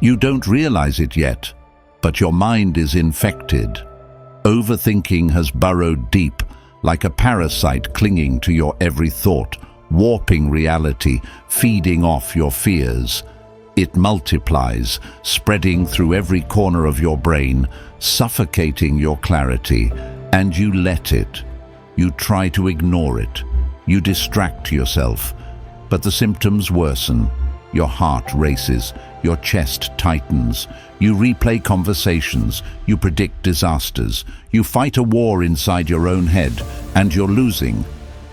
You don't realize it yet, but your mind is infected. Overthinking has burrowed deep, like a parasite clinging to your every thought, warping reality, feeding off your fears. It multiplies, spreading through every corner of your brain, suffocating your clarity, and you let it. You try to ignore it. You distract yourself, but the symptoms worsen. Your heart races, your chest tightens. You replay conversations, you predict disasters. You fight a war inside your own head, and you're losing.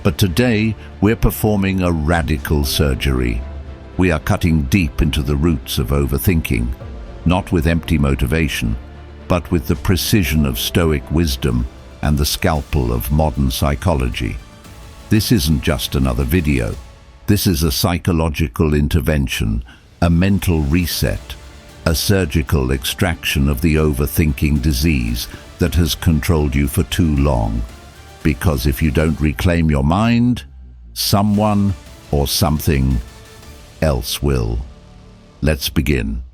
But today, we're performing a radical surgery. We are cutting deep into the roots of overthinking, not with empty motivation, but with the precision of Stoic wisdom and the scalpel of modern psychology. This isn't just another video. This is a psychological intervention, a mental reset, a surgical extraction of the overthinking disease that has controlled you for too long. Because if you don't reclaim your mind, someone or something else will. Let's begin.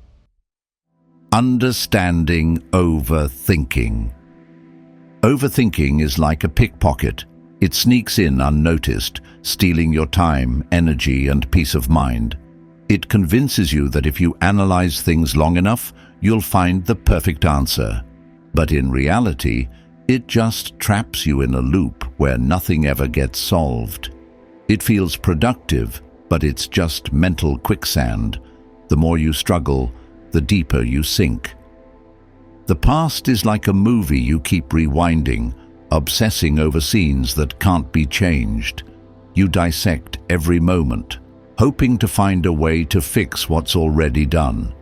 Understanding overthinking. Overthinking is like a pickpocket. It sneaks in unnoticed, stealing your time, energy, and peace of mind. It convinces you that if you analyze things long enough, you'll find the perfect answer. But in reality, it just traps you in a loop where nothing ever gets solved. It feels productive, but it's just mental quicksand. The more you struggle, the deeper you sink. The past is like a movie you keep rewinding, obsessing over scenes that can't be changed. You dissect every moment, hoping to find a way to fix what's already done.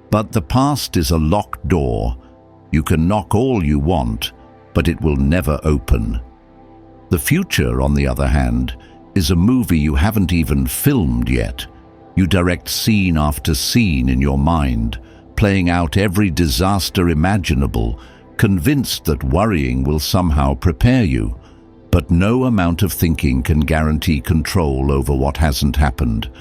But the past is a locked door. You can knock all you want, but it will never open. The future, on the other hand, is a movie you haven't even filmed yet. You direct scene after scene in your mind, playing out every disaster imaginable, convinced that worrying will somehow prepare you. But no amount of thinking can guarantee control over what hasn't happened.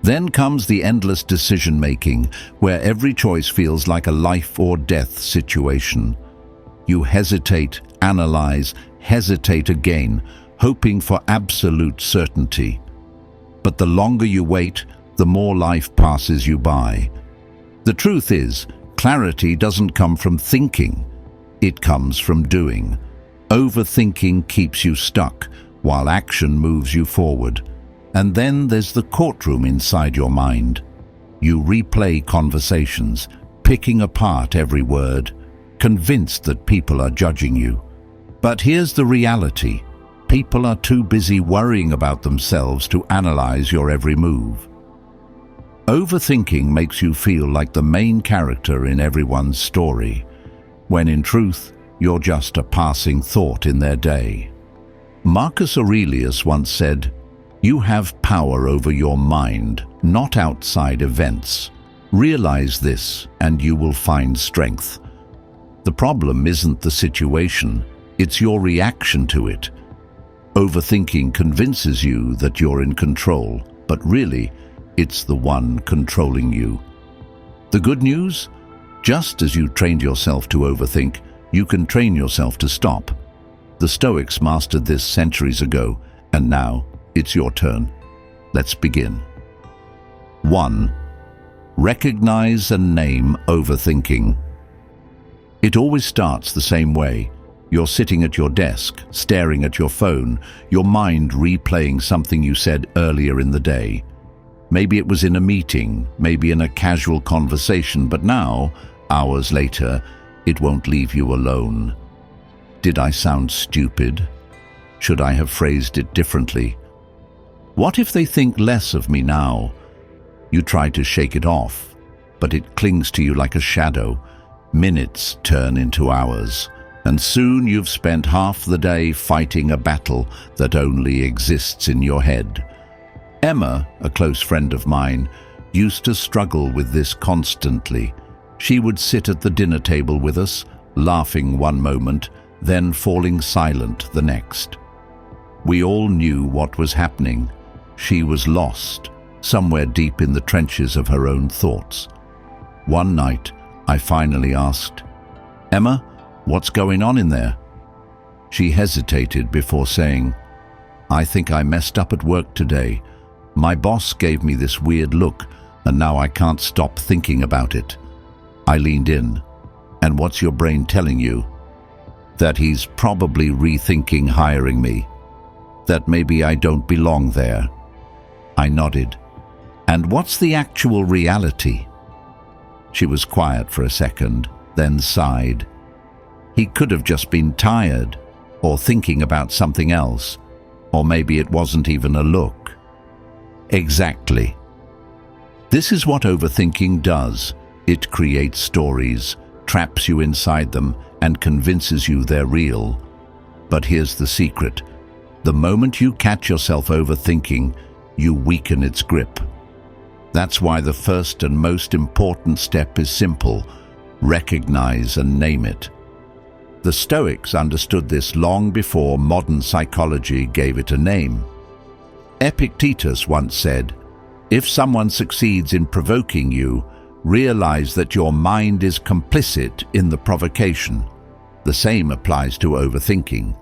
Then comes the endless decision-making, where every choice feels like a life or death situation. You hesitate, analyze, hesitate again, hoping for absolute certainty. But the longer you wait, the more life passes you by. The truth is, clarity doesn't come from thinking. It comes from doing. Overthinking keeps you stuck, while action moves you forward. And then there's the courtroom inside your mind. You replay conversations, picking apart every word, convinced that people are judging you. But here's the reality. People are too busy worrying about themselves to analyze your every move. Overthinking makes you feel like the main character in everyone's story, when in truth, you're just a passing thought in their day. Marcus Aurelius once said, "You have power over your mind, not outside events. Realize this, and you will find strength." The problem isn't the situation, it's your reaction to it. Overthinking convinces you that you're in control, but really, it's the one controlling you. The good news? Just as you trained yourself to overthink, you can train yourself to stop. The Stoics mastered this centuries ago, and now it's your turn. Let's begin. 1. Recognize and name overthinking. It always starts the same way. You're sitting at your desk, staring at your phone, your mind replaying something you said earlier in the day. Maybe it was in a meeting, maybe in a casual conversation, but now, hours later, it won't leave you alone. Did I sound stupid? Should I have phrased it differently? What if they think less of me now? You try to shake it off, but it clings to you like a shadow. Minutes turn into hours, and soon you've spent half the day fighting a battle that only exists in your head. Emma, a close friend of mine, used to struggle with this constantly. She would sit at the dinner table with us, laughing one moment, then falling silent the next. We all knew what was happening. She was lost, somewhere deep in the trenches of her own thoughts. One night, I finally asked, "Emma, what's going on in there?" She hesitated before saying, "I think I messed up at work today. My boss gave me this weird look, and now I can't stop thinking about it." I leaned in. "And what's your brain telling you?" "That he's probably rethinking hiring me. That maybe I don't belong there." I nodded. "And what's the actual reality?" She was quiet for a second, then sighed. "He could have just been tired, or thinking about something else, or maybe it wasn't even a look." Exactly. This is what overthinking does. It creates stories, traps you inside them, and convinces you they're real. But here's the secret. The moment you catch yourself overthinking, you weaken its grip. That's why the first and most important step is simple: recognize and name it. The Stoics understood this long before modern psychology gave it a name. Epictetus once said, "If someone succeeds in provoking you, realize that your mind is complicit in the provocation." The same applies to overthinking.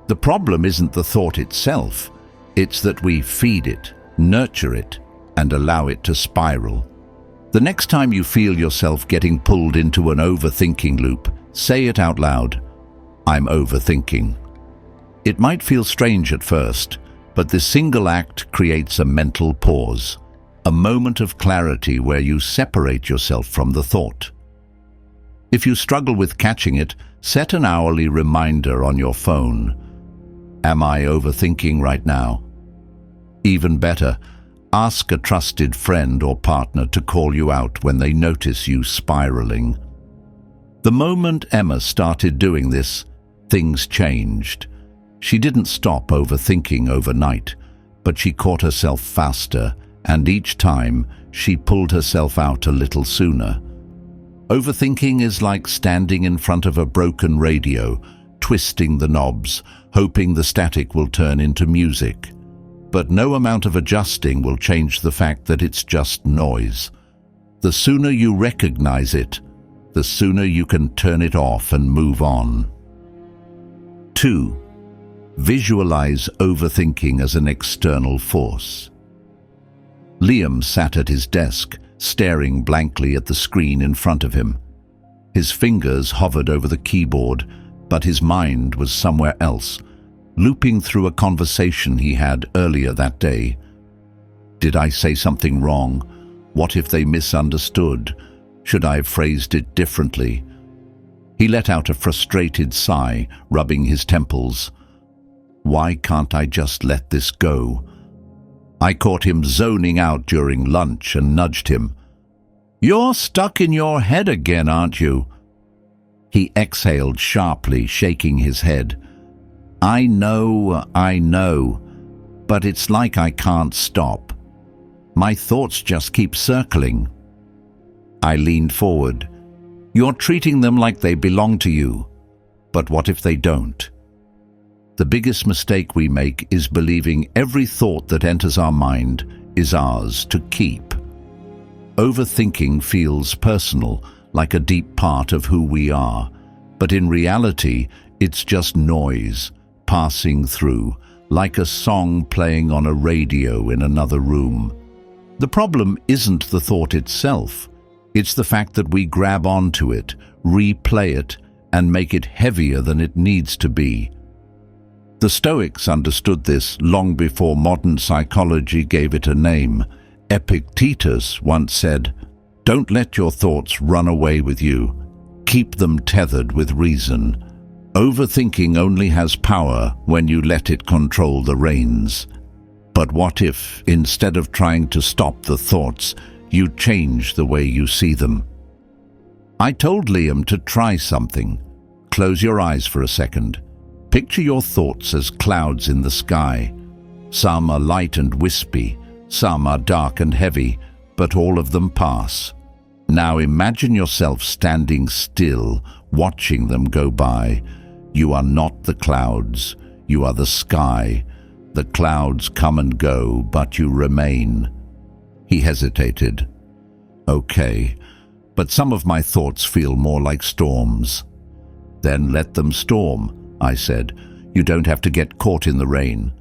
The problem isn't the thought itself, it's that we feed it, nurture it, and allow it to spiral. The next time you feel yourself getting pulled into an overthinking loop, say it out loud: "I'm overthinking." It might feel strange at first, but this single act creates a mental pause, a moment of clarity where you separate yourself from the thought. If you struggle with catching it, set an hourly reminder on your phone. Am I overthinking right now? Even better, ask a trusted friend or partner to call you out when they notice you spiraling. The moment Emma started doing this, things changed. She didn't stop overthinking overnight, but she caught herself faster, and each time she pulled herself out a little sooner. Overthinking is like standing in front of a broken radio, twisting the knobs, hoping the static will turn into music. But no amount of adjusting will change the fact that it's just noise. The sooner you recognize it, the sooner you can turn it off and move on. 2. Visualize overthinking as an external force. Liam sat at his desk, staring blankly at the screen in front of him. His fingers hovered over the keyboard, but his mind was somewhere else, looping through a conversation he had earlier that day. Did I say something wrong? What if they misunderstood? Should I have phrased it differently? He let out a frustrated sigh, rubbing his temples. Why can't I just let this go? I caught him zoning out during lunch and nudged him. "You're stuck in your head again, aren't you?" He exhaled sharply, shaking his head. I know, but it's like I can't stop. My thoughts just keep circling." I leaned forward. "You're treating them like they belong to you. But what if they don't?" The biggest mistake we make is believing every thought that enters our mind is ours to keep. Overthinking feels personal, like a deep part of who we are, but in reality, it's just noise, passing through, like a song playing on a radio in another room. The problem isn't the thought itself, it's the fact that we grab onto it, replay it, and make it heavier than it needs to be. The Stoics understood this long before modern psychology gave it a name. Epictetus once said, "Don't let your thoughts run away with you. Keep them tethered with reason. Overthinking only has power when you let it control the reins." But what if, instead of trying to stop the thoughts, you change the way you see them? I told Liam to try something. Close your eyes for a second. Picture your thoughts as clouds in the sky. Some are light and wispy, some are dark and heavy, but all of them pass. Now imagine yourself standing still, watching them go by. You are not the clouds, you are the sky. The clouds come and go, but you remain. He hesitated. "Okay, but some of my thoughts feel more like storms." "Then let them storm," I said. "You don't have to get caught in the rain."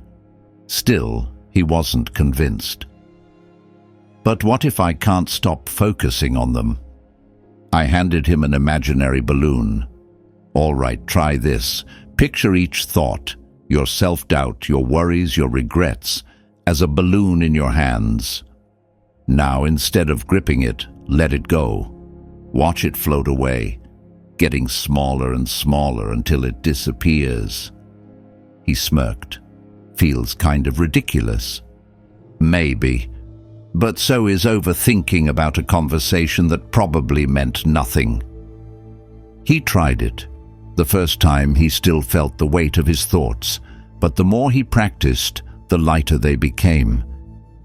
Still, he wasn't convinced. "But what if I can't stop focusing on them?" I handed him an imaginary balloon. "All right, try this. Picture each thought, your self-doubt, your worries, your regrets, as a balloon in your hands. Now, instead of gripping it, let it go. Watch it float away, getting smaller and smaller until it disappears." He smirked. "Feels kind of ridiculous." "Maybe. But so is overthinking about a conversation that probably meant nothing." He tried it. The first time he still felt the weight of his thoughts, but the more he practiced, the lighter they became.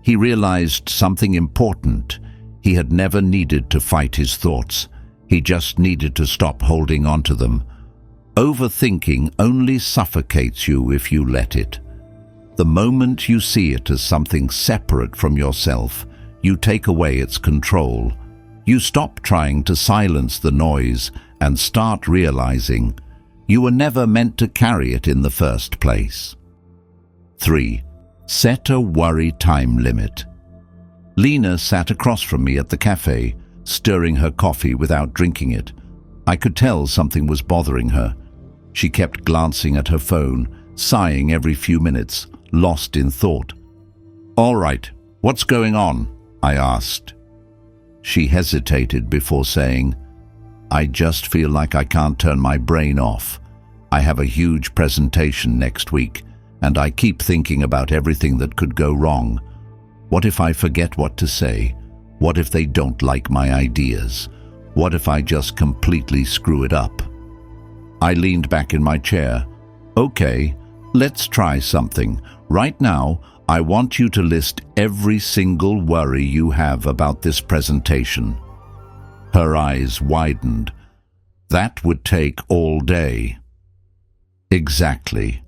He realized something important. He had never needed to fight his thoughts. He just needed to stop holding on to them. Overthinking only suffocates you if you let it. The moment you see it as something separate from yourself, you take away its control. You stop trying to silence the noise and start realizing you were never meant to carry it in the first place. 3. Set a worry time limit. Lena sat across from me at the cafe, stirring her coffee without drinking it. I could tell something was bothering her. She kept glancing at her phone, sighing every few minutes, lost in thought. "All right, what's going on?" I asked. She hesitated before saying, "I just feel like I can't turn my brain off. I have a huge presentation next week, and I keep thinking about everything that could go wrong. What if I forget what to say? What if they don't like my ideas? What if I just completely screw it up?" I leaned back in my chair. "Okay, let's try something. Right now, I want you to list every single worry you have about this presentation." Her eyes widened. "That would take all day." Exactly.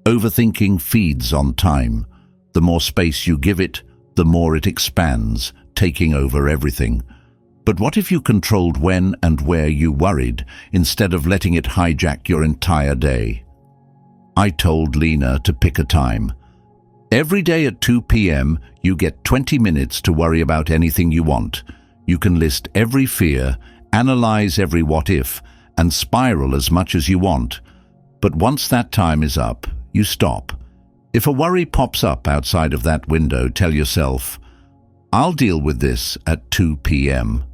Overthinking feeds on time. The more space you give it, the more it expands, taking over everything. But what if you controlled when and where you worried, instead of letting it hijack your entire day? I told Lena to pick a time. Every day at 2 p.m., you get 20 minutes to worry about anything you want. You can list every fear, analyze every what-if, and spiral as much as you want. But once that time is up, you stop. If a worry pops up outside of that window, tell yourself, "I'll deal with this at 2 p.m.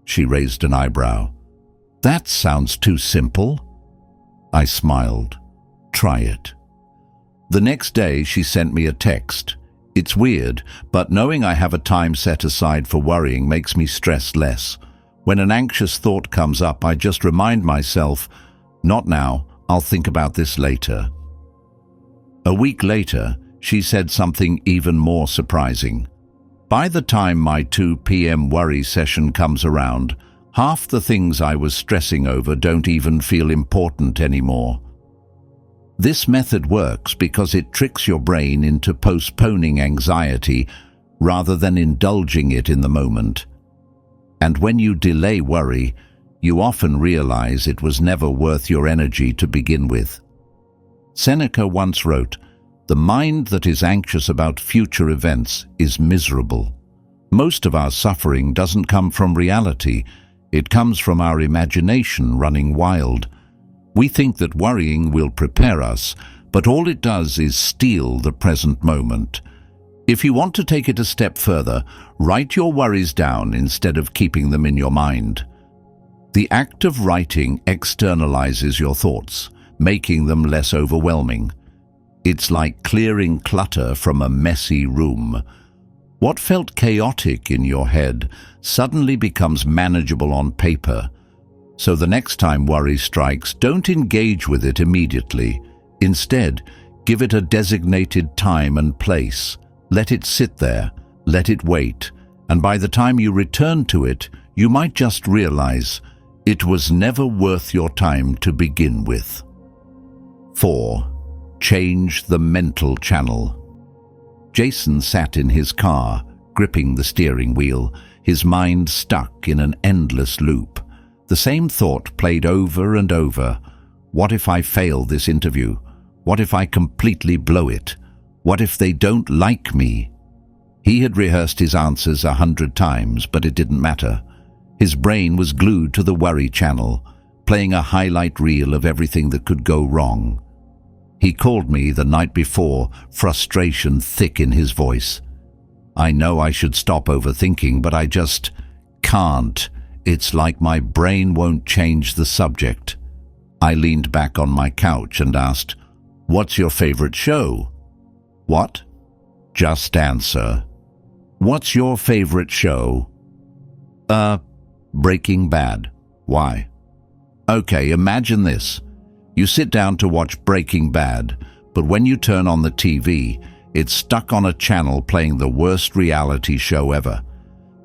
She raised an eyebrow. "That sounds too simple." I smiled. "Try it." The next day, she sent me a text. It's weird, but knowing I have a time set aside for worrying makes me stress less. When an anxious thought comes up, I just remind myself, "Not now, I'll think about this later." A week later, she said something even more surprising. "By the time my 2 p.m. worry session comes around, half the things I was stressing over don't even feel important anymore." This method works because it tricks your brain into postponing anxiety rather than indulging it in the moment. And when you delay worry, you often realize it was never worth your energy to begin with. Seneca once wrote, "The mind that is anxious about future events is miserable." Most of our suffering doesn't come from reality. It comes from our imagination running wild. We think that worrying will prepare us, but all it does is steal the present moment. If you want to take it a step further, write your worries down instead of keeping them in your mind. The act of writing externalizes your thoughts, making them less overwhelming. It's like clearing clutter from a messy room. What felt chaotic in your head suddenly becomes manageable on paper. So the next time worry strikes, don't engage with it immediately. Instead, give it a designated time and place. Let it sit there, let it wait, and by the time you return to it, you might just realize it was never worth your time to begin with. 4. Change the mental channel. Jason sat in his car, gripping the steering wheel, his mind stuck in an endless loop. The same thought played over and over. What if I fail this interview? What if I completely blow it? What if they don't like me? He had rehearsed his answers 100 times, but it didn't matter. His brain was glued to the worry channel, playing a highlight reel of everything that could go wrong. He called me the night before, frustration thick in his voice. I know I should stop overthinking, but I just can't. It's like my brain won't change the subject. I leaned back on my couch and asked, "What's your favorite show?" "What?" "Just answer. What's your favorite show?" Breaking Bad." "Why?" "Okay, imagine this. You sit down to watch Breaking Bad, but when you turn on the TV, it's stuck on a channel playing the worst reality show ever.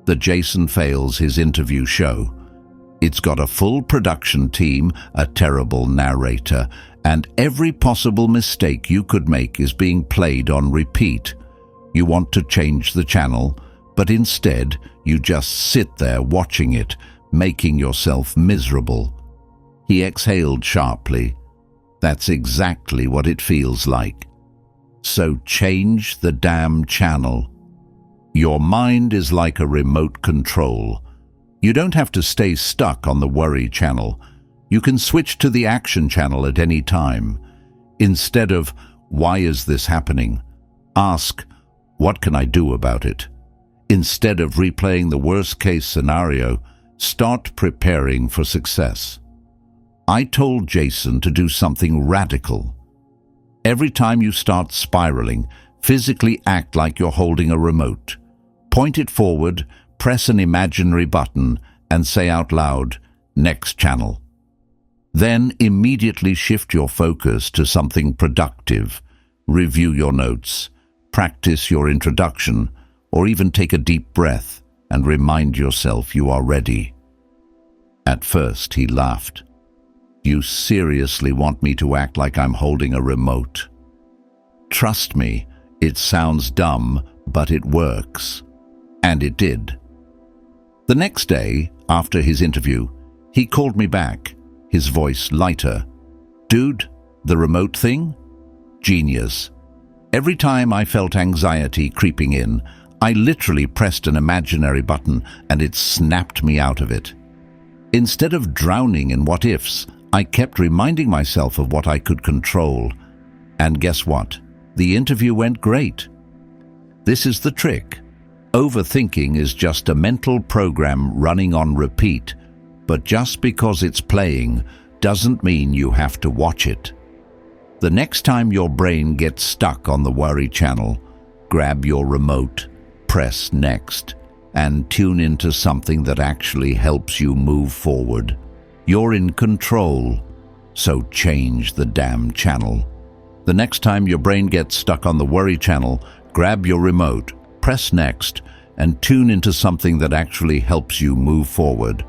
The Jason Fails His Interview show. It's got a full production team, a terrible narrator, and every possible mistake you could make is being played on repeat. You want to change the channel, but instead you just sit there watching it, making yourself miserable." He exhaled sharply. "That's exactly what it feels like. So change the damn channel. Your mind is like a remote control. You don't have to stay stuck on the worry channel. You can switch to the action channel at any time. Instead of, 'Why is this happening?' ask, 'What can I do about it?' Instead of replaying the worst-case scenario, start preparing for success." I told Jason to do something radical. Every time you start spiraling, physically act like you're holding a remote. Point it forward, press an imaginary button, and say out loud, "Next channel." Then immediately shift your focus to something productive. Review your notes, practice your introduction, or even take a deep breath and remind yourself you are ready. At first, he laughed. "You seriously want me to act like I'm holding a remote?" "Trust me, it sounds dumb, but it works." And it did. The next day, after his interview, he called me back, his voice lighter. "Dude, the remote thing? Genius. Every time I felt anxiety creeping in, I literally pressed an imaginary button and it snapped me out of it. Instead of drowning in what-ifs, I kept reminding myself of what I could control. And guess what? The interview went great. This is the trick. Overthinking is just a mental program running on repeat, but just because it's playing doesn't mean you have to watch it. The next time your brain gets stuck on the worry channel, grab your remote, press next, and tune into something that actually helps you move forward. You're in control, so change the damn channel. The next time your brain gets stuck on the worry channel, grab your remote, press next, and tune into something that actually helps you move forward.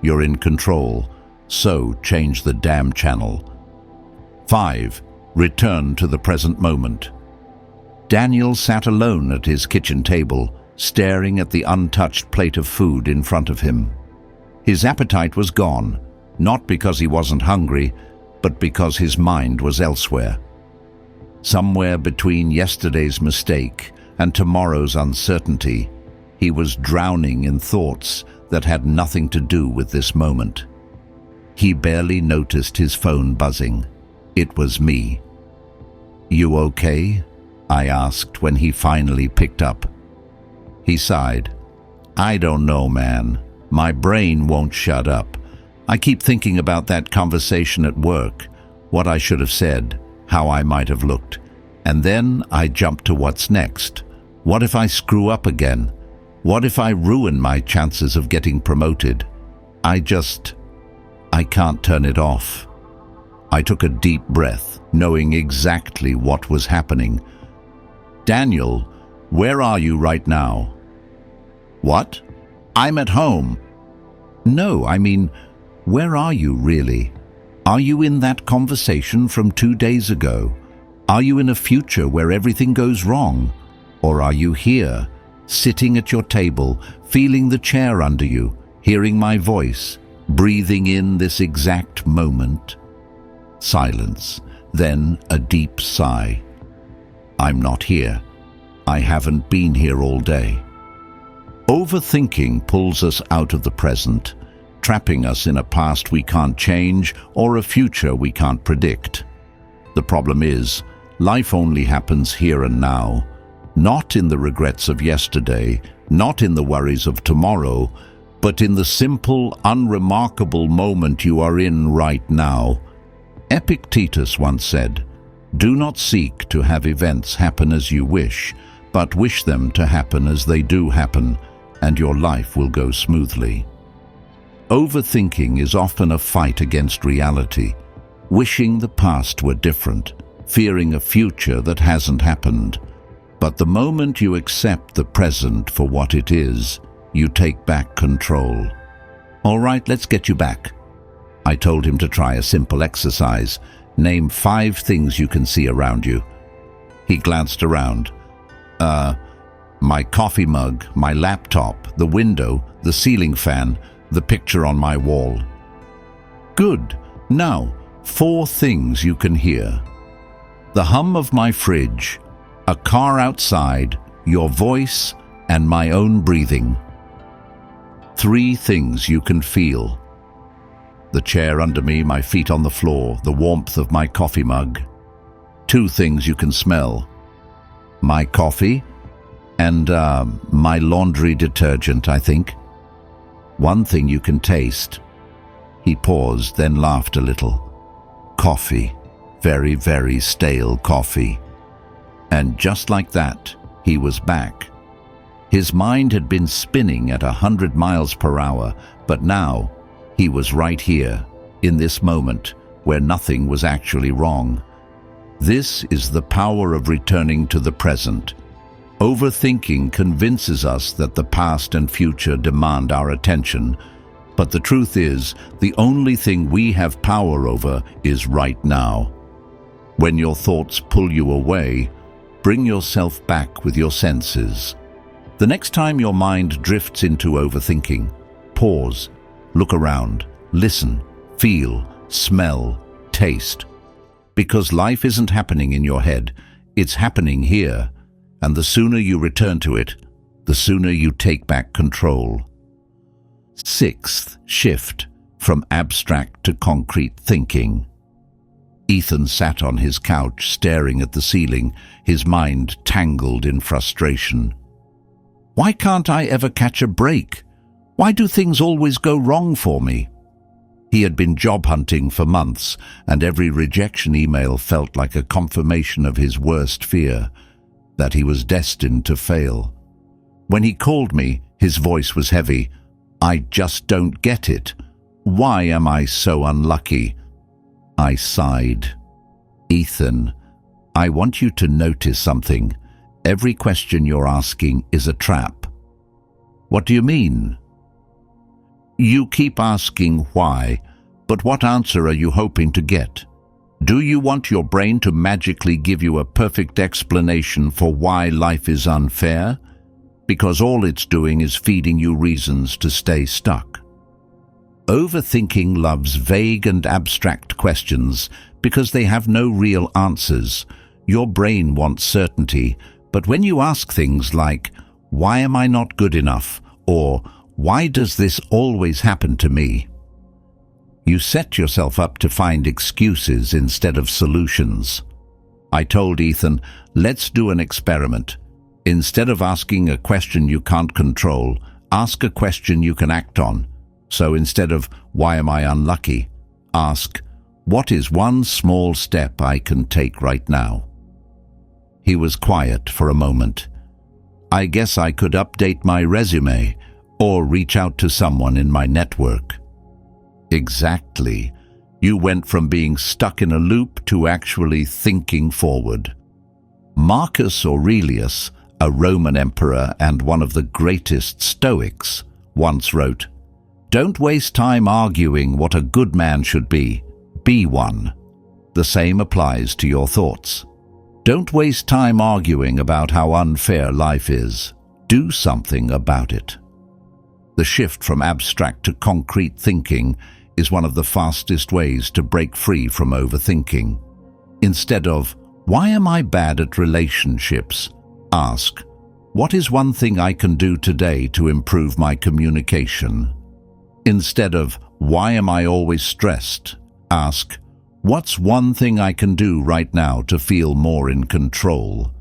You're in control, so change the damn channel. 5. Return to the present moment. Daniel sat alone at his kitchen table, staring at the untouched plate of food in front of him. His appetite was gone, not because he wasn't hungry, but because his mind was elsewhere. Somewhere between yesterday's mistake and tomorrow's uncertainty, he was drowning in thoughts that had nothing to do with this moment. He barely noticed his phone buzzing. It was me. "You okay?" I asked when he finally picked up. He sighed. "I don't know, man. My brain won't shut up. I keep thinking about that conversation at work, what I should have said, how I might have looked. And then I jump to what's next. What if I screw up again? What if I ruin my chances of getting promoted? I can't turn it off." I took a deep breath, knowing exactly what was happening. "Daniel, where are you right now?" "What? I'm at home." "No, I mean, where are you really? Are you in that conversation from 2 days ago? Are you in a future where everything goes wrong? Or are you here, sitting at your table, feeling the chair under you, hearing my voice, breathing in this exact moment. Silence, then a deep sigh. I'm not here. I haven't been here all day. Overthinking pulls us out of the present, trapping us in a past we can't change or a future we can't predict. The problem is, life only happens here and now, not in the regrets of yesterday, not in the worries of tomorrow, but in the simple, unremarkable moment you are in right now. Epictetus once said, "Do not seek to have events happen as you wish, but wish them to happen as they do happen, and your life will go smoothly." Overthinking is often a fight against reality, wishing the past were different, fearing a future that hasn't happened. But the moment you accept the present for what it is, you take back control. All right, let's get you back. I told him to try a simple exercise. Name 5 things you can see around you. He glanced around. My coffee mug, my laptop, the window, the ceiling fan, the picture on my wall. Good. Now, 4 things you can hear. The hum of my fridge, a car outside, your voice, and my own breathing. 3 things you can feel. The chair under me, my feet on the floor, the warmth of my coffee mug. 2 things you can smell. My coffee and my laundry detergent, I think. 1 thing you can taste. He paused, then laughed a little. Coffee. Very, very stale coffee. And just like that, he was back. His mind had been spinning at 100 miles per hour, but now he was right here, in this moment, where nothing was actually wrong. This is the power of returning to the present. Overthinking convinces us that the past and future demand our attention, but the truth is, the only thing we have power over is right now. When your thoughts pull you away, bring yourself back with your senses. The next time your mind drifts into overthinking, pause, look around, listen, feel, smell, taste. Because life isn't happening in your head, it's happening here. And the sooner you return to it, the sooner you take back control. 6th shift from abstract to concrete thinking. Ethan sat on his couch staring at the ceiling, his mind tangled in frustration. Why can't I ever catch a break? Why do things always go wrong for me? He had been job hunting for months, and every rejection email felt like a confirmation of his worst fear, that he was destined to fail. When he called me, his voice was heavy. I just don't get it. Why am I so unlucky? I sighed. Ethan, I want you to notice something. Every question you're asking is a trap. What do you mean? You keep asking why, but what answer are you hoping to get? Do you want your brain to magically give you a perfect explanation for why life is unfair? Because all it's doing is feeding you reasons to stay stuck. Overthinking loves vague and abstract questions because they have no real answers. Your brain wants certainty, but when you ask things like, "Why am I not good enough?" or "Why does this always happen to me?" you set yourself up to find excuses instead of solutions. I told Ethan, let's do an experiment. Instead of asking a question you can't control, ask a question you can act on. So instead of, "Why am I unlucky?" ask, "What is one small step I can take right now?" He was quiet for a moment. I guess I could update my resume or reach out to someone in my network. Exactly. You went from being stuck in a loop to actually thinking forward. Marcus Aurelius, a Roman emperor and one of the greatest Stoics, once wrote, "Don't waste time arguing what a good man should be one." The same applies to your thoughts. Don't waste time arguing about how unfair life is. Do something about it. The shift from abstract to concrete thinking is one of the fastest ways to break free from overthinking. Instead of, "Why am I bad at relationships?" ask, "What is one thing I can do today to improve my communication?" Instead of, "Why am I always stressed?" ask, "What's one thing I can do right now to feel more in control?"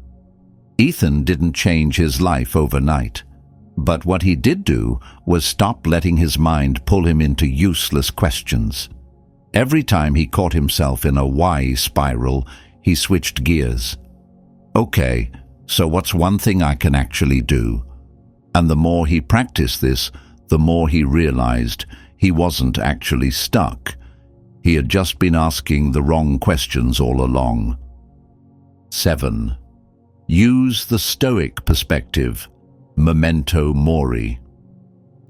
Ethan didn't change his life overnight, but what he did do was stop letting his mind pull him into useless questions. Every time he caught himself in a why spiral, he switched gears. Okay, so what's one thing I can actually do? And the more he practiced this, the more he realized he wasn't actually stuck. He had just been asking the wrong questions all along. 7. Use the Stoic perspective. Memento Mori.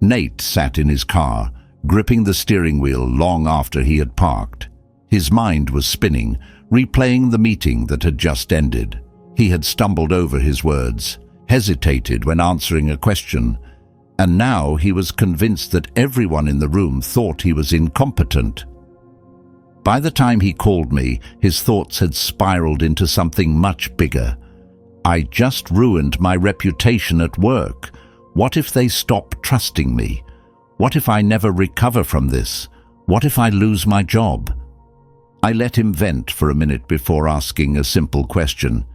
Nate sat in his car, gripping the steering wheel long after he had parked. His mind was spinning, replaying the meeting that had just ended. He had stumbled over his words, hesitated when answering a question, and now he was convinced that everyone in the room thought he was incompetent. By the time he called me, his thoughts had spiraled into something much bigger. I just ruined my reputation at work. What if they stop trusting me? What if I never recover from this? What if I lose my job? I let him vent for a minute before asking a simple question.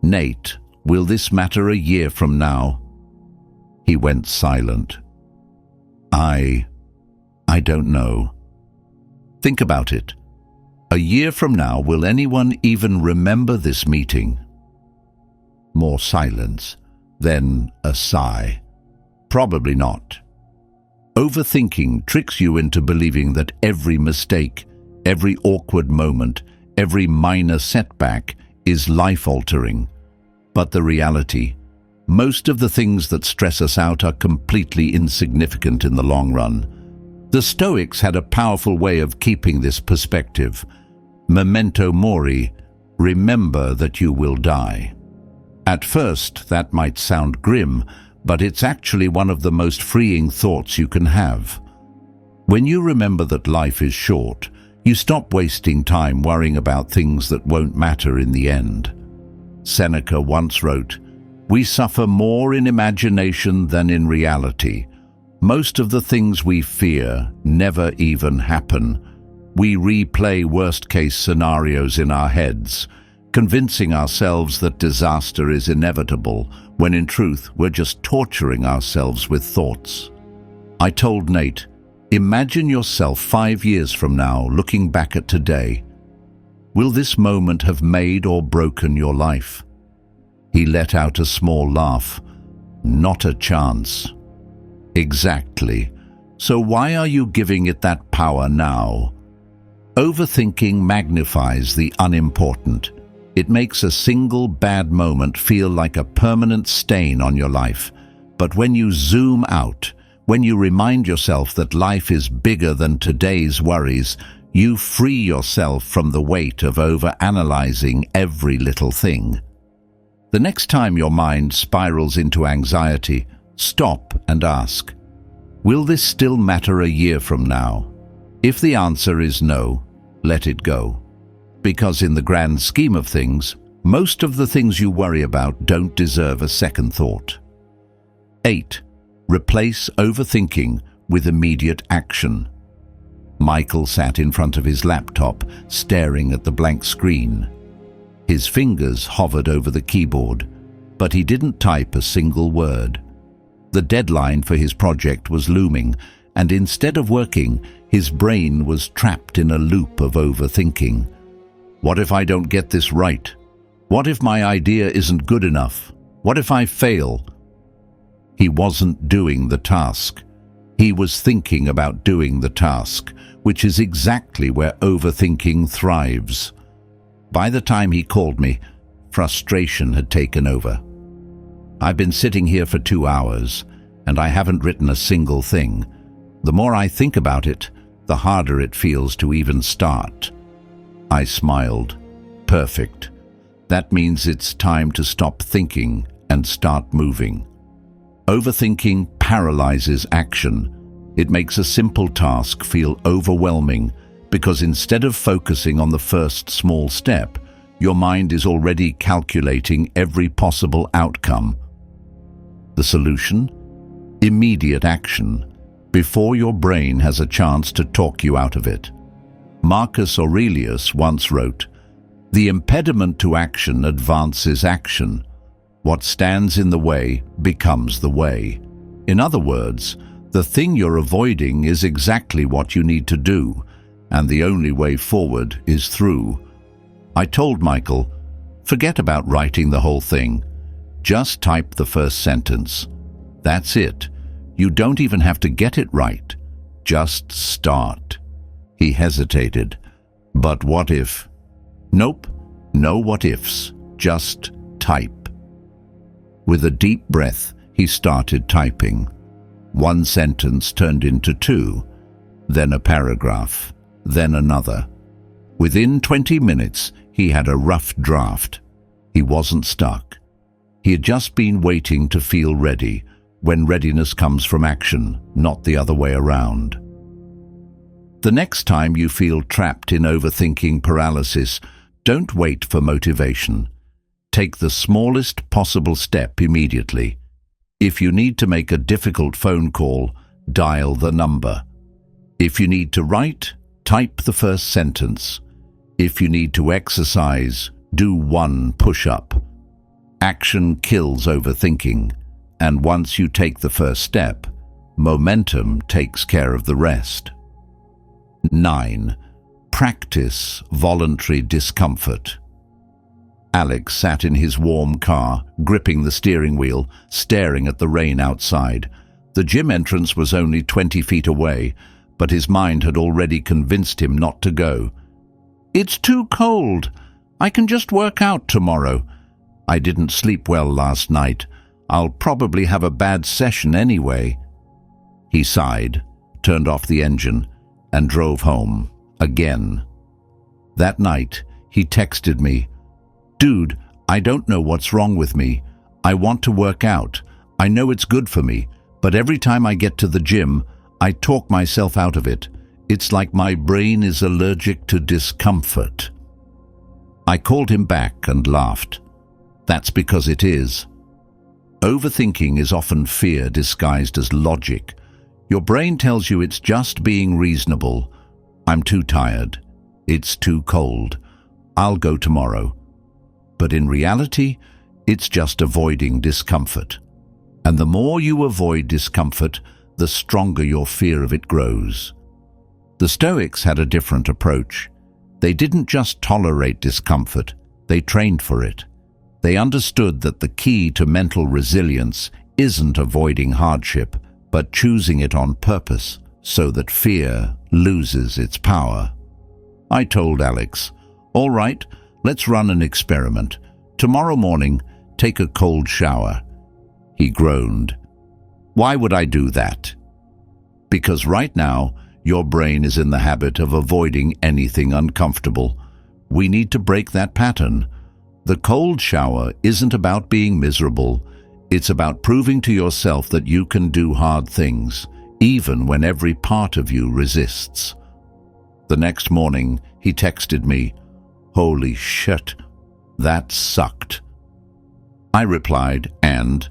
"Nate, will this matter a year from now?" He went silent. I don't know. Think about it. A year from now, will anyone even remember this meeting? More silence, then a sigh. Probably not. Overthinking tricks you into believing that every mistake, every awkward moment, every minor setback is life-altering. But the reality, most of the things that stress us out are completely insignificant in the long run. The Stoics had a powerful way of keeping this perspective. Memento Mori, remember that you will die. At first, that might sound grim, but it's actually one of the most freeing thoughts you can have. When you remember that life is short, you stop wasting time worrying about things that won't matter in the end. Seneca once wrote, "We suffer more in imagination than in reality. Most of the things we fear never even happen. We replay worst-case scenarios in our heads, convincing ourselves that disaster is inevitable, when in truth we're just torturing ourselves with thoughts." I told Nate, "Imagine yourself 5 years from now looking back at today. Will this moment have made or broken your life?" He let out a small laugh. "Not a chance." Exactly. So why are you giving it that power now? Overthinking magnifies the unimportant. It makes a single bad moment feel like a permanent stain on your life. But when you zoom out, when you remind yourself that life is bigger than today's worries, you free yourself from the weight of overanalyzing every little thing. The next time your mind spirals into anxiety, stop and ask, "Will this still matter a year from now?" If the answer is no, let it go. Because in the grand scheme of things, most of the things you worry about don't deserve a second thought. 8. Replace overthinking with immediate action. Michael sat in front of his laptop, staring at the blank screen. His fingers hovered over the keyboard, but he didn't type a single word. The deadline for his project was looming, and instead of working, his brain was trapped in a loop of overthinking. What if I don't get this right? What if my idea isn't good enough? What if I fail? He wasn't doing the task. He was thinking about doing the task, which is exactly where overthinking thrives. By the time he called me, frustration had taken over. I've been sitting here for 2 hours, and I haven't written a single thing. The more I think about it, the harder it feels to even start. I smiled. Perfect. That means it's time to stop thinking and start moving. Overthinking paralyzes action. It makes a simple task feel overwhelming because instead of focusing on the first small step, your mind is already calculating every possible outcome. The solution? Immediate action, before your brain has a chance to talk you out of it. Marcus Aurelius once wrote, "The impediment to action advances action. What stands in the way becomes the way." In other words, the thing you're avoiding is exactly what you need to do, and the only way forward is through. I told Michael, forget about writing the whole thing. Just type the first sentence. That's it. You don't even have to get it right. Just start. He hesitated. But what if? Nope, no what ifs. Just type. With a deep breath, he started typing. One sentence turned into two, then a paragraph, then another. Within 20 minutes, he had a rough draft. He wasn't stuck. He had just been waiting to feel ready, when readiness comes from action, not the other way around. The next time you feel trapped in overthinking paralysis, don't wait for motivation. Take the smallest possible step immediately. If you need to make a difficult phone call, dial the number. If you need to write, type the first sentence. If you need to exercise, do one push-up. Action kills overthinking, and once you take the first step, momentum takes care of the rest. 9. Practice voluntary discomfort. Alex sat in his warm car, gripping the steering wheel, staring at the rain outside. The gym entrance was only 20 feet away, but his mind had already convinced him not to go. "It's too cold. I can just work out tomorrow. I didn't sleep well last night. I'll probably have a bad session anyway." He sighed, turned off the engine, and drove home, again. That night, he texted me, "Dude, I don't know what's wrong with me. I want to work out. I know it's good for me, but every time I get to the gym, I talk myself out of it. It's like my brain is allergic to discomfort." I called him back and laughed. That's because it is. Overthinking is often fear disguised as logic. Your brain tells you it's just being reasonable. "I'm too tired. It's too cold. I'll go tomorrow." But in reality, it's just avoiding discomfort. And the more you avoid discomfort, the stronger your fear of it grows. The Stoics had a different approach. They didn't just tolerate discomfort, they trained for it. They understood that the key to mental resilience isn't avoiding hardship, but choosing it on purpose so that fear loses its power. I told Alex, "All right, let's run an experiment. Tomorrow morning, take a cold shower." He groaned. "Why would I do that?" "Because right now, your brain is in the habit of avoiding anything uncomfortable. We need to break that pattern. The cold shower isn't about being miserable. It's about proving to yourself that you can do hard things, even when every part of you resists." The next morning, he texted me, "Holy shit, that sucked." I replied, and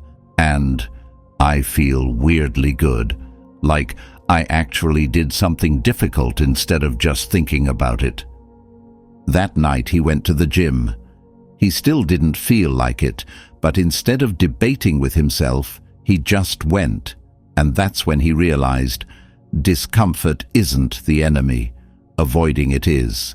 I feel weirdly good, like I actually did something difficult instead of just thinking about it. That night he went to the gym. He still didn't feel like it, but instead of debating with himself, he just went, and that's when he realized discomfort isn't the enemy, avoiding it is.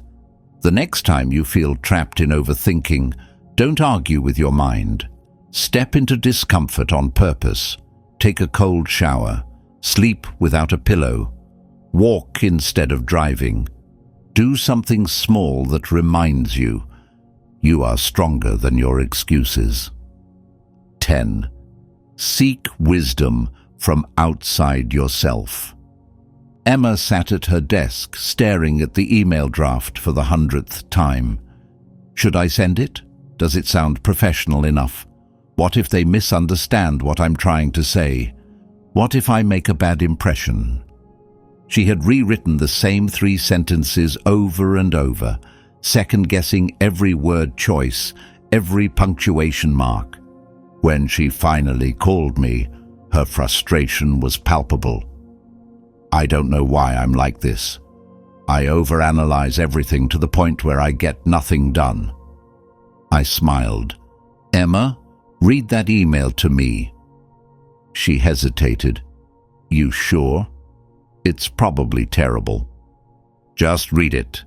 The next time you feel trapped in overthinking, don't argue with your mind. Step into discomfort on purpose. Take a cold shower. Sleep without a pillow. Walk instead of driving. Do something small that reminds you you are stronger than your excuses. 10. Seek wisdom from outside yourself. Emma sat at her desk, staring at the email draft for the 100th time. Should I send it? Does it sound professional enough? What if they misunderstand what I'm trying to say? What if I make a bad impression? She had rewritten the same 3 sentences over and over, second-guessing every word choice, every punctuation mark. When she finally called me, her frustration was palpable. I don't know why I'm like this. I overanalyze everything to the point where I get nothing done. I smiled. Emma, read that email to me. She hesitated. You sure? It's probably terrible. Just read it.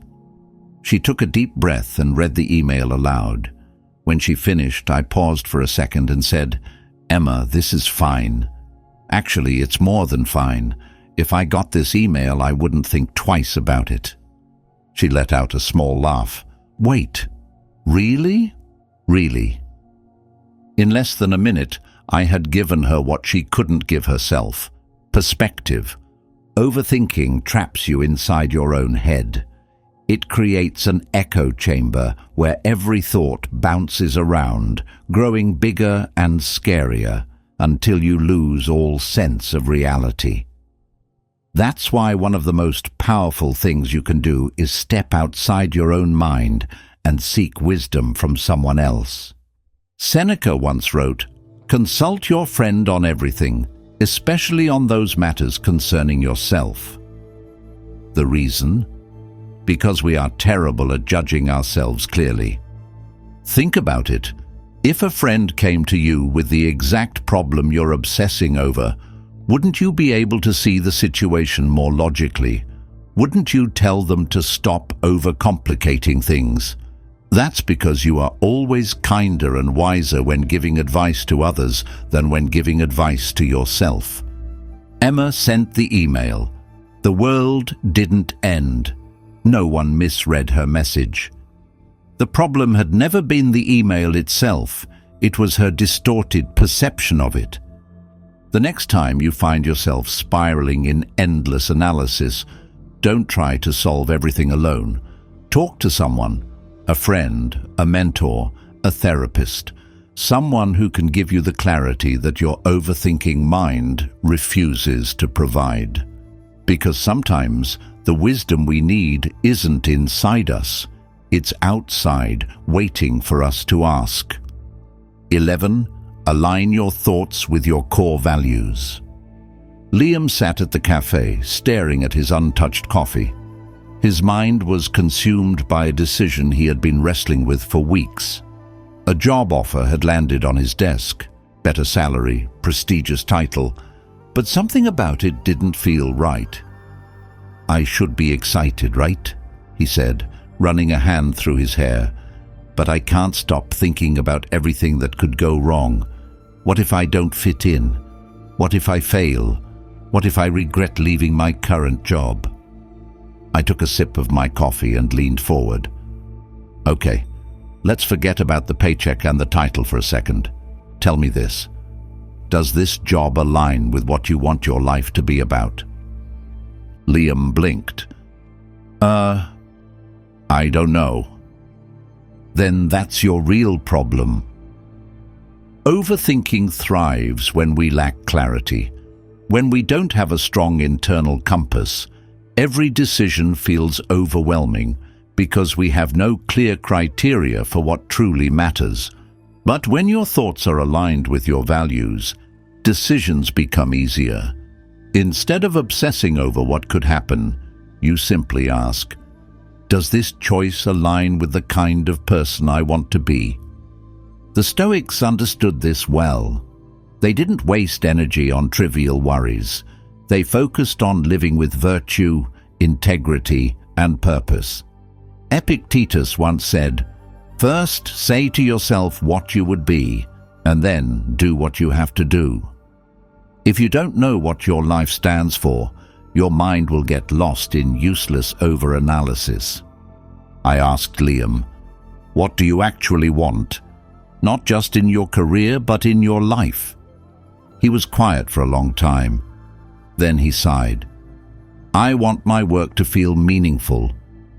She took a deep breath and read the email aloud. When she finished, I paused for a second and said, Emma, this is fine. Actually, it's more than fine. If I got this email, I wouldn't think twice about it. She let out a small laugh. Wait, really? Really? In less than a minute, I had given her what she couldn't give herself: perspective. Overthinking traps you inside your own head. It creates an echo chamber where every thought bounces around, growing bigger and scarier until you lose all sense of reality. That's why one of the most powerful things you can do is step outside your own mind and seek wisdom from someone else. Seneca once wrote, "Consult your friend on everything, especially on those matters concerning yourself." The reason? Because we are terrible at judging ourselves clearly. Think about it. If a friend came to you with the exact problem you're obsessing over, wouldn't you be able to see the situation more logically? Wouldn't you tell them to stop overcomplicating things? That's because you are always kinder and wiser when giving advice to others than when giving advice to yourself. Emma sent the email. The world didn't end. No one misread her message. The problem had never been the email itself. It was her distorted perception of it. The next time you find yourself spiraling in endless analysis, don't try to solve everything alone. Talk to someone, a friend, a mentor, a therapist, someone who can give you the clarity that your overthinking mind refuses to provide. Because sometimes the wisdom we need isn't inside us, it's outside, waiting for us to ask. 11. Align your thoughts with your core values. Liam sat at the cafe, staring at his untouched coffee. His mind was consumed by a decision he had been wrestling with for weeks. A job offer had landed on his desk, better salary, prestigious title, but something about it didn't feel right. I should be excited, right? He said, running a hand through his hair. But I can't stop thinking about everything that could go wrong. What if I don't fit in? What if I fail? What if I regret leaving my current job? I took a sip of my coffee and leaned forward. Okay, let's forget about the paycheck and the title for a second. Tell me this. Does this job align with what you want your life to be about? Liam blinked. I don't know. Then that's your real problem. Overthinking thrives when we lack clarity. When we don't have a strong internal compass, every decision feels overwhelming because we have no clear criteria for what truly matters. But when your thoughts are aligned with your values, decisions become easier. Instead of obsessing over what could happen, you simply ask, does this choice align with the kind of person I want to be? The Stoics understood this well. They didn't waste energy on trivial worries. They focused on living with virtue, integrity, and purpose. Epictetus once said, "First say to yourself what you would be, and then do what you have to do." If you don't know what your life stands for, your mind will get lost in useless overanalysis. I asked Liam, "What do you actually want? Not just in your career, but in your life?" He was quiet for a long time. Then he sighed. "I want my work to feel meaningful.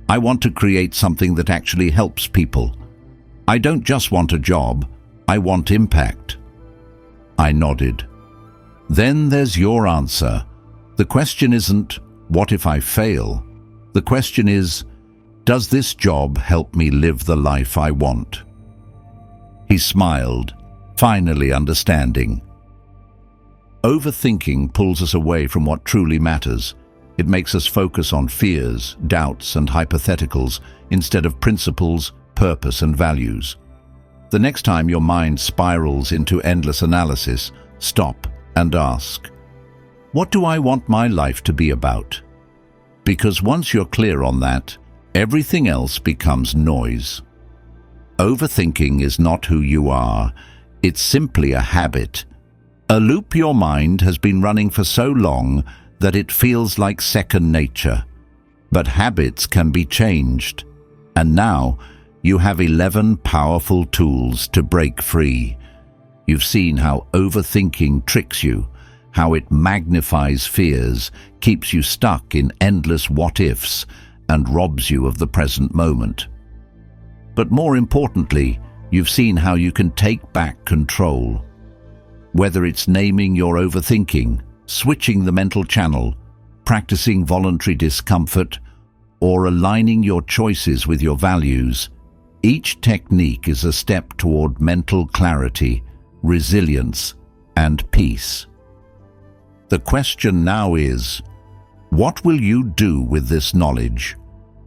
I want to create something that actually helps people. I don't just want a job. I want impact. I nodded. Then there's your answer. The question isn't, what if I fail? The question is, does this job help me live the life I want? He smiled, finally understanding. Overthinking pulls us away from what truly matters. It makes us focus on fears, doubts, and hypotheticals instead of principles, purpose, and values. The next time your mind spirals into endless analysis, stop and ask, what do I want my life to be about? Because once you're clear on that, everything else becomes noise. Overthinking is not who you are. It's simply a habit. A loop your mind has been running for so long that it feels like second nature. But habits can be changed. And now, you have 11 powerful tools to break free. You've seen how overthinking tricks you, how it magnifies fears, keeps you stuck in endless what-ifs, and robs you of the present moment. But more importantly, you've seen how you can take back control. Whether it's naming your overthinking, switching the mental channel, practicing voluntary discomfort, or aligning your choices with your values, each technique is a step toward mental clarity, resilience, and peace. The question now is, what will you do with this knowledge?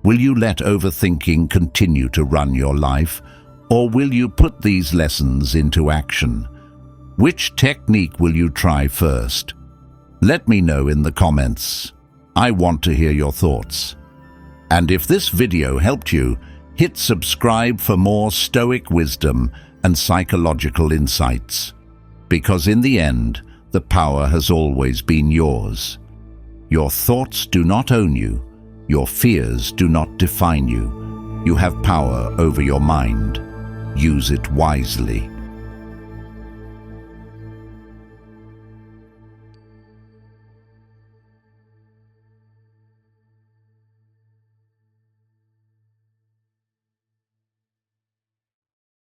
Will you let overthinking continue to run your life, or will you put these lessons into action? Which technique will you try first? Let me know in the comments. I want to hear your thoughts. And if this video helped you, hit subscribe for more Stoic wisdom and psychological insights. Because in the end, the power has always been yours. Your thoughts do not own you. Your fears do not define you. You have power over your mind. Use it wisely.